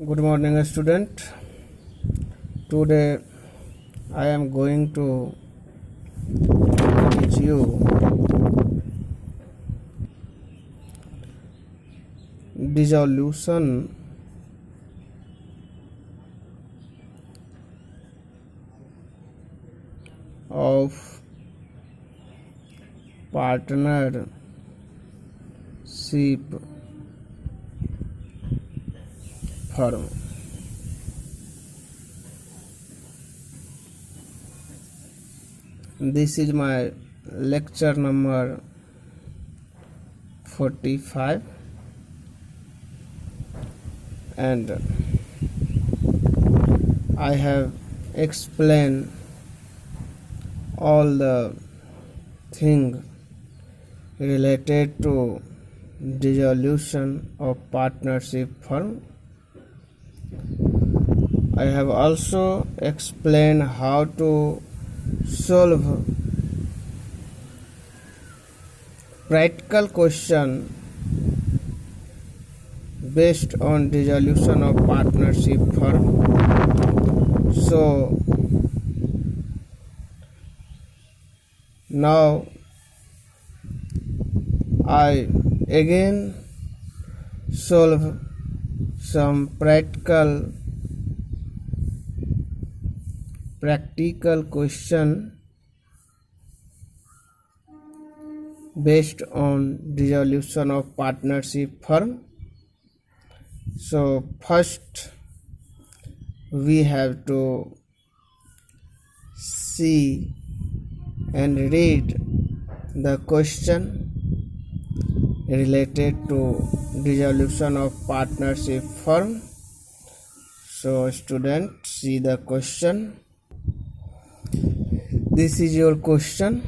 Good morning, student. Today I am going to teach you dissolution of partnership firm. This is my lecture number 45, and I have explained all the things related to dissolution of partnership firm. I have also explained how to solve practical question based on dissolution of partnership firm. So now I again solve some practical question based on dissolution of partnership firm. So first we have to see and read the question related to dissolution of partnership firm. So student, see the question. This is your question.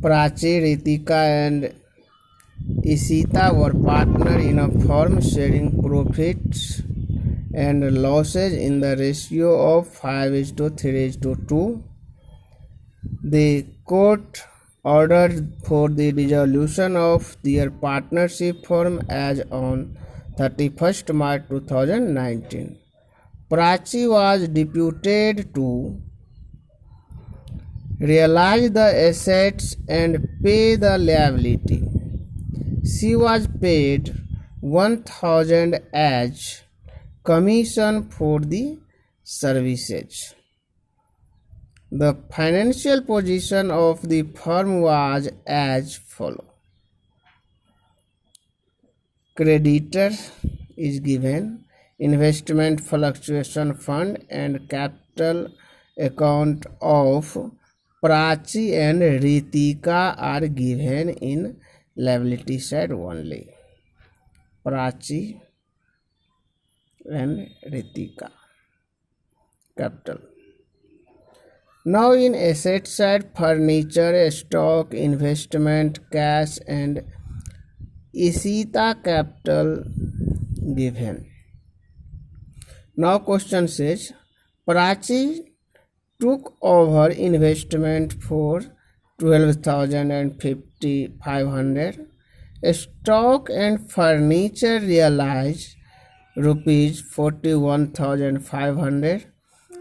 Prachi, Ritika and Isita were partners in a firm sharing profits and losses in the ratio of 5:3:2. The court ordered for the dissolution of their partnership firm as on 31st March 2019. Prachi was deputed to realize the assets and pay the liability. She was paid 1,000 as commission for the services. The financial position of the firm was as follows. Creditor is given, investment fluctuation fund and capital account of Prachi and Ritika are given in liability side only. Prachi and Ritika. Capital. Now in asset side, furniture, stock, investment, cash and Isita capital given. Now question says, Prachi took over investment for 12,500. Stock and furniture realized rupees 41,500.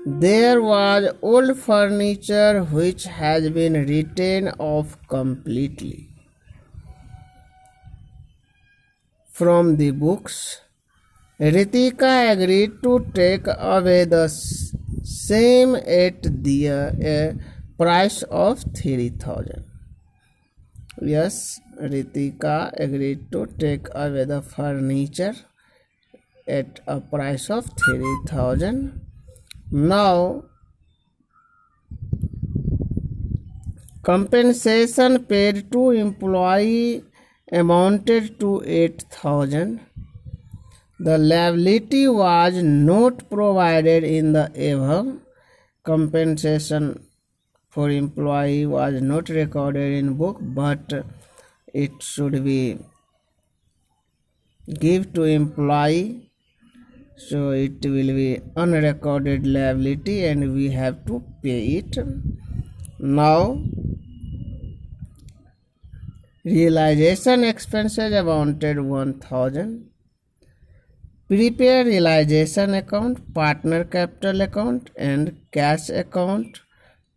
There was old furniture which has been written off completely from the books. Ritika agreed to take away the same at the price of 3,000. Yes, Ritika agreed to take away the furniture at a price of 3,000. Now, compensation paid to employee amounted to 8,000. The liability was not provided in the above. Compensation for employee was not recorded in book, but it should be give to employee. So it will be unrecorded liability and we have to pay it. Now realization expenses amounted 1,000. Prepare realization account, partner capital account and cash account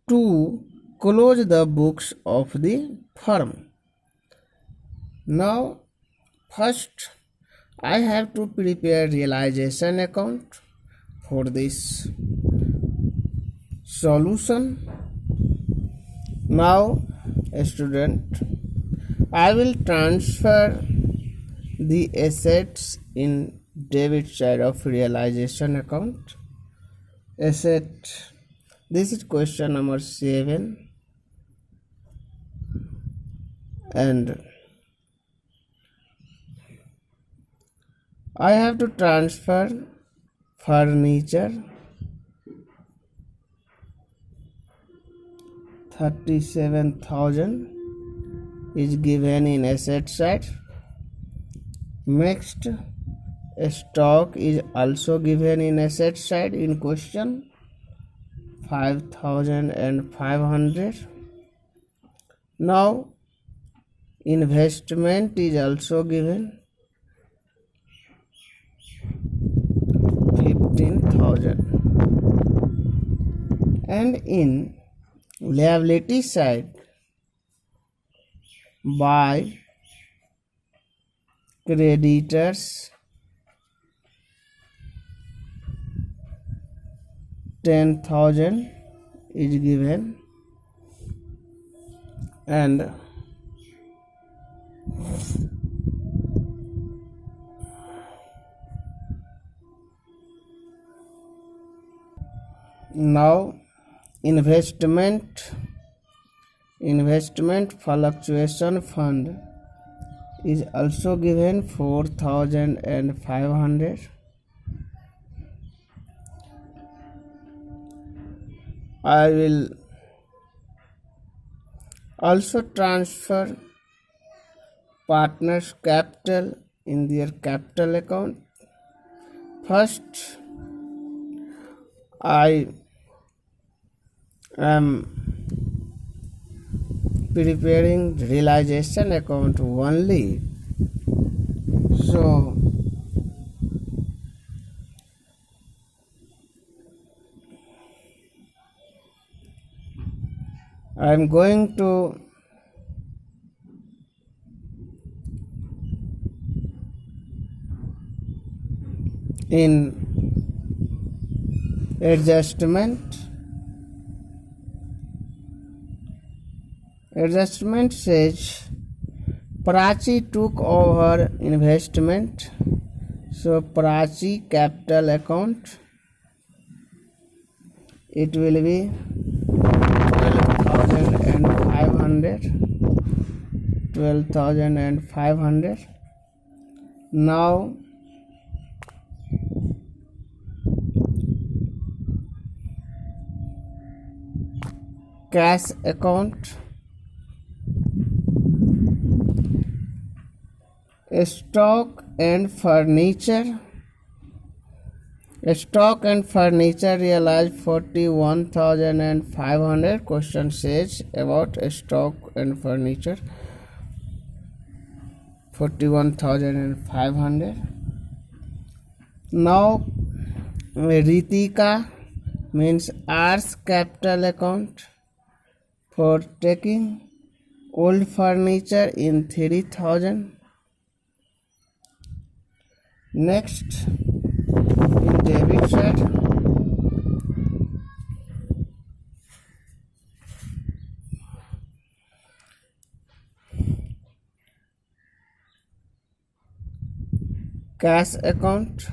to close the books of the firm. Now first I have to prepare realization account. For this solution, now student, I will transfer the assets in debit side of realization account. Asset, this is question number 7, and I have to transfer furniture 37,000 is given in asset side. Next, stock is also given in asset side in question 5,500. Now investment is also given 15,000, and in liability side by creditors 10,000 is given, and now investment fluctuation fund is also given 4,500. I will also transfer partners capital in their capital account. First, I am preparing realization account only, so I am going to in adjustment says Prachi took over investment, so Prachi capital account, it will be 12,500. Now cash account, stock and furniture realized 41,500. Question says about stock and furniture 41,500. Now Ritika means R's capital account for taking old furniture in 3,000. Next, in debit side, cash account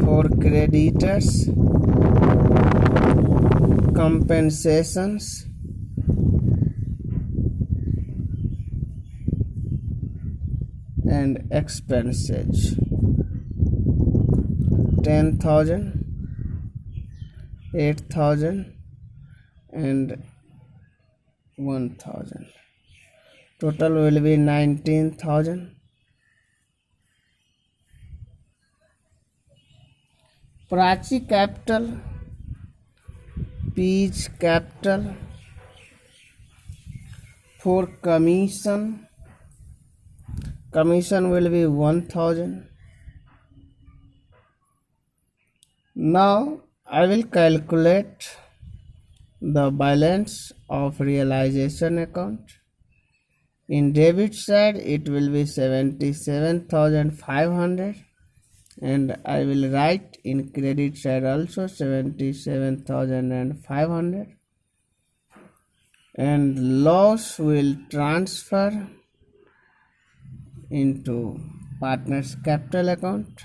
for creditors, compensations, and expenses 10,000, 8,000 and 1,000. Total will be 19,000. Prachi capital, Peach capital for commission will be 1,000. Now I will calculate the balance of realization account. In debit side it will be 77,500, and I will write in credit side also 77,500, and loss will transfer into partners capital account.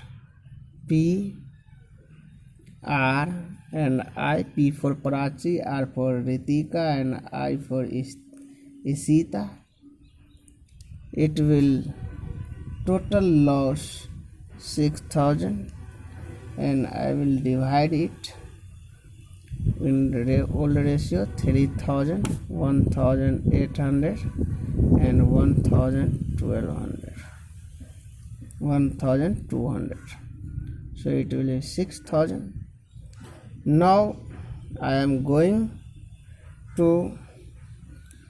P, R and I. P for Prachi, R for Ritika and I for Isita. It will total loss 6,000, and I will divide it in old ratio 3,000, 1,800 and 1,200. So it will be 6,000. Now I am going to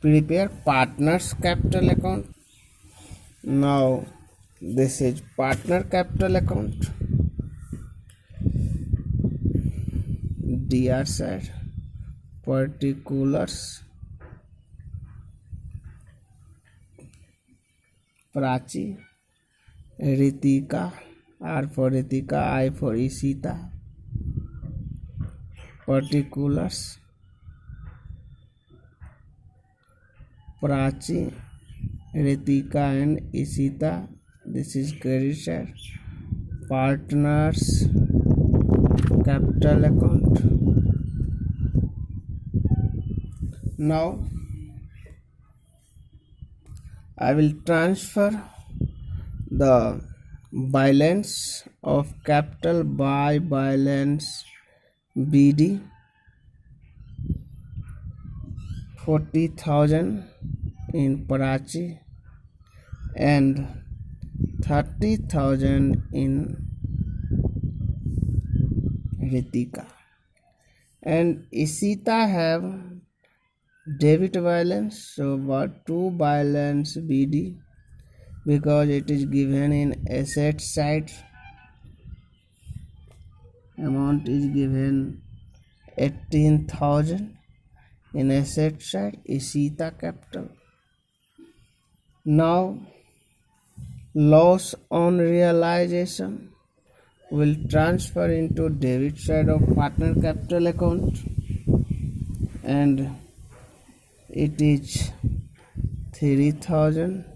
prepare partners capital account. Now this is partner capital account. DR side, particulars, Prachi, Ritika, R for Ritika, I for Isita. Particulars, Prachi, Ritika and Isita. This is credit side. Partners capital account. Now I will transfer the balance of capital by balance BD. 40,000 in Prachi and 30,000 in Ritika, and Isita have debit balance, so what to balance BD, because it is given in asset side. Amount is given 18,000 in asset side, Isita capital. Now loss on realization will transfer into debit side of partner capital account, and it is 3,000,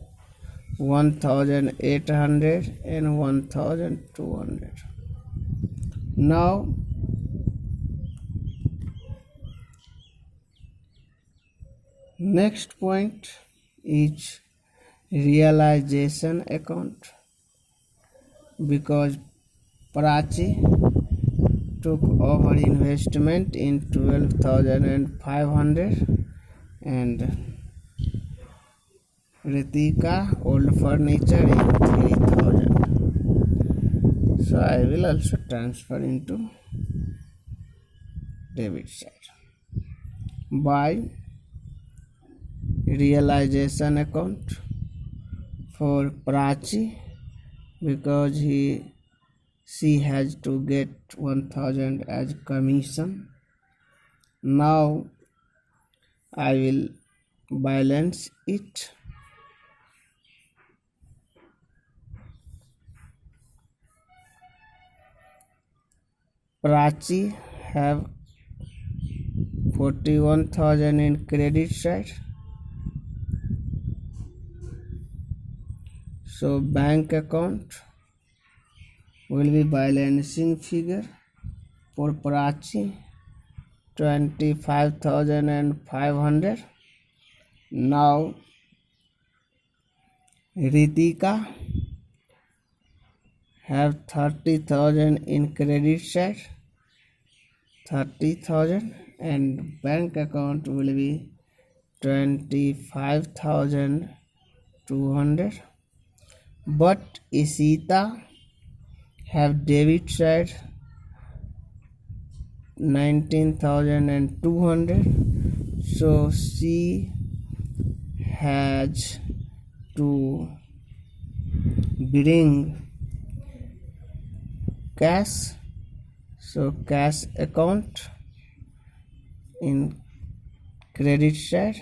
1,800 and 1,200. Now next point is realization account, because Prachi took over investment in 12,500 and Ritika old furniture in 3,000. So I will also transfer into debit side by realization account for Prachi, because she has to get 1,000 as commission. Now I will balance it. Prachi have 41,000 in credit side, so bank account will be balancing figure for Prachi 25,500. Now Ritika have 30,000 in credit side, 30,000, and bank account will be 25,200. But Isita have debit side 19,200, so she has to bring cash So cash account in credit side,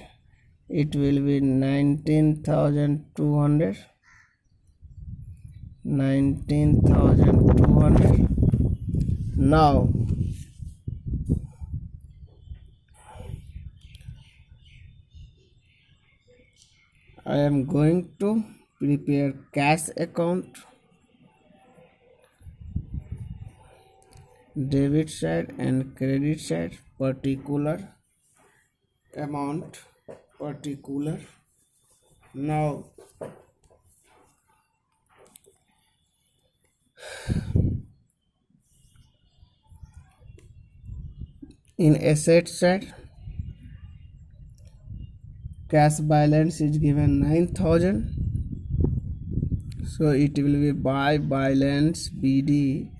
it will be 19,200. 19,200. Now I am going to prepare cash account, debit side and credit side, particular amount, particular. Now in asset side, cash balance is given 9,000, so it will be by balance BD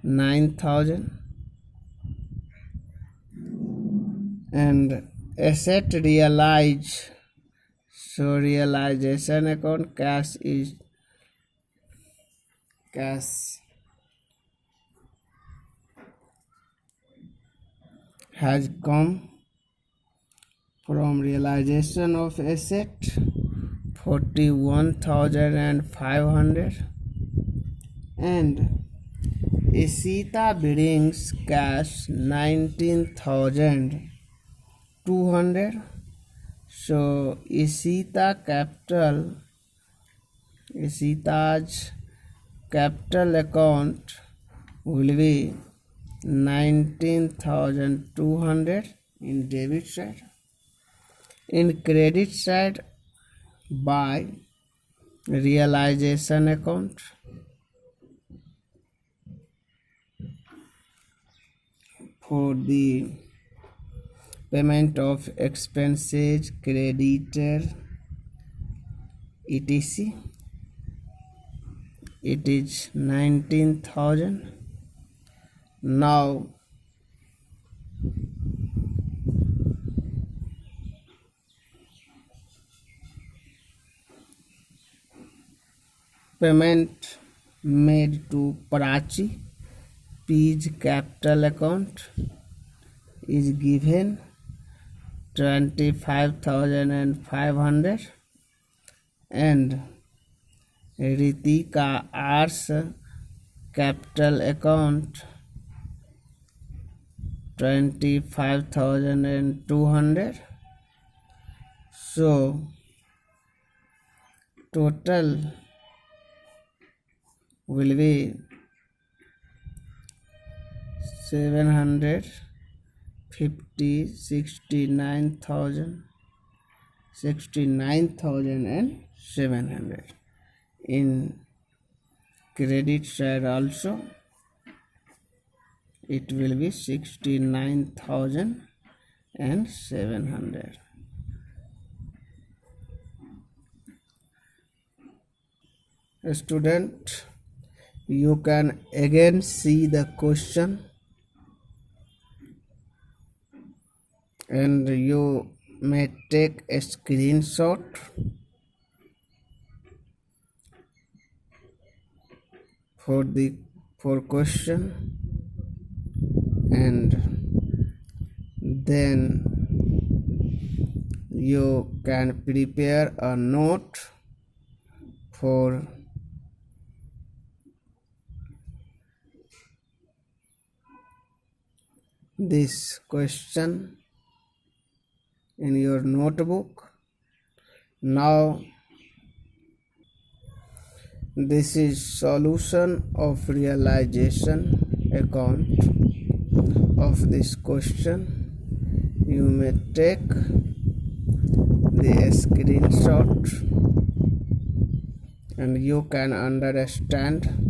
9,000, and asset realize, so realization account cash has come from realization of asset 41,500, and Isita brings cash 19,200. So Isita's capital account will be 19,200 in debit side. In credit side, by realization account, for the payment of expenses, creditor, etc., it is 19,000. Now payment made to Prachi, P's capital account is given 25,500, and Ritika R's capital account 25,200. So total will be 750, 69,700. In credit side also, it will be 69,700. Student, you can again see the question, and you may take a screenshot for question, and then you can prepare a note for this question in your notebook. Now this is solution of realization account of this question. You may take the screenshot and you can understand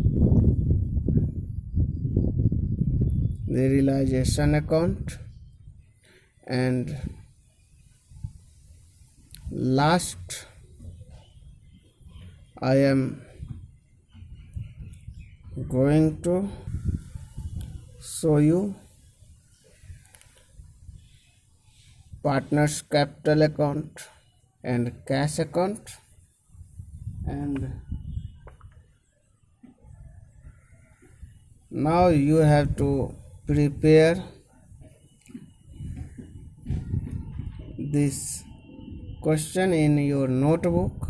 the realization account. And last, I am going to show you partners capital account and cash account, and now you have to prepare this question in your notebook.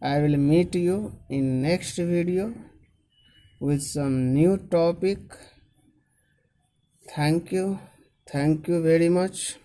I will meet you in next video with some new topic. Thank you very much.